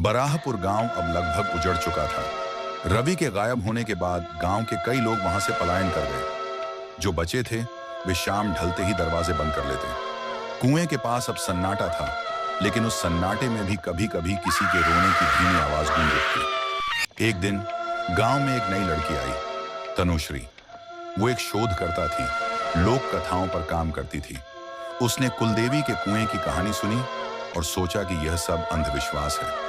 बराहपुर गांव अब लगभग उजड़ चुका था। रवि के गायब होने के बाद गांव के कई लोग वहां से पलायन कर गए। जो बचे थे वे शाम ढलते ही दरवाजे बंद कर लेते। कुएं के पास अब सन्नाटा था, लेकिन उस सन्नाटे में भी कभी कभी किसी के रोने की धीमी आवाज गूंज उठती। एक दिन गांव में एक नई लड़की आई, तनुश्री। वो एक शोधकर्ता थी, लोक कथाओं पर काम करती थी। उसने कुलदेवी के कुएं की कहानी सुनी और सोचा कि यह सब अंधविश्वास है।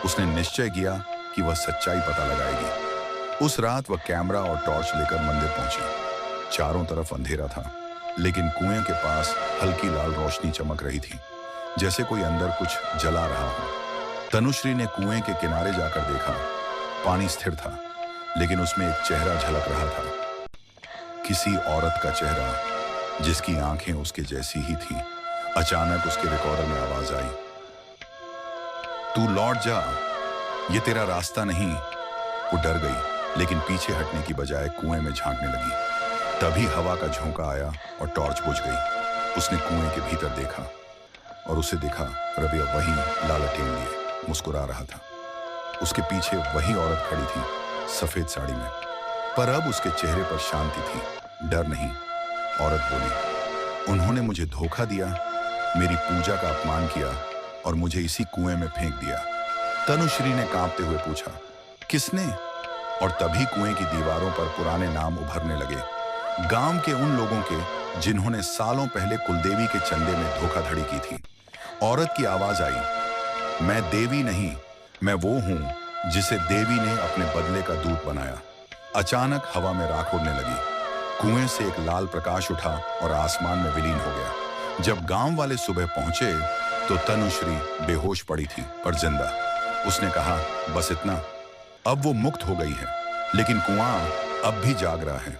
उसने निश्चय किया कि वह सच्चाई पता लगाएगी। उस रात वह कैमरा और टॉर्च लेकर मंदिर पहुंची। चारों तरफ अंधेरा था, लेकिन कुएं के पास हल्की लाल रोशनी चमक रही थी, जैसे कोई अंदर कुछ जला रहा हो। तनुश्री ने कुएं के किनारे जाकर देखा। पानी स्थिर था, लेकिन उसमें एक चेहरा झलक रहा था। किसी औरत का चेहरा, जिसकी आंखें उसके जैसी ही थी। अचानक उसके रिकॉर्डर में आवाज आई, तू लौट जा, ये तेरा रास्ता नहीं। वो डर गई, लेकिन पीछे हटने की बजाय कुएं में झांकने लगी। तभी हवा का झोंका आया और टॉर्च बुझ गई। उसने कुएं के भीतर देखा और उसे दिखा रवि वहीं लालटेन लिए मुस्कुरा रहा था। उसके पीछे वही औरत खड़ी थी, सफेद साड़ी में, पर अब उसके चेहरे पर शांति थी, डर नहीं। औरत बोली, उन्होंने मुझे धोखा दिया, मेरी पूजा का अपमान किया और मुझे इसी कुएं में फेंक दिया। तनुश्री ने कांपते हुए पूछा, किसने? और तभी कुएं की दीवारों पर पुराने नाम उभरने लगे, गांव के उन लोगों के जिन्होंने सालों पहले कुलदेवी के चंदे में धोखाधड़ी की थी। औरत की आवाज आई, मैं देवी नहीं, मैं वो हूं जिसे देवी ने अपने बदले का दूत बनाया। अचानक हवा में राख उड़ने लगी। कुएं से एक लाल प्रकाश उठा और आसमान में विलीन हो गया। जब गांव वाले सुबह पहुंचे तो तनुश्री बेहोश पड़ी थी, पर जिंदा। उसने कहा, बस इतना, अब वो मुक्त हो गई है, लेकिन कुआं अब भी जाग रहा है।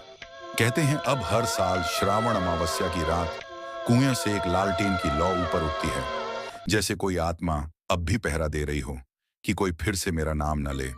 कहते हैं अब हर साल श्रावण अमावस्या की रात कुएं से एक लालटेन की लौ ऊपर उठती है, जैसे कोई आत्मा अब भी पहरा दे रही हो कि कोई फिर से मेरा नाम न ले।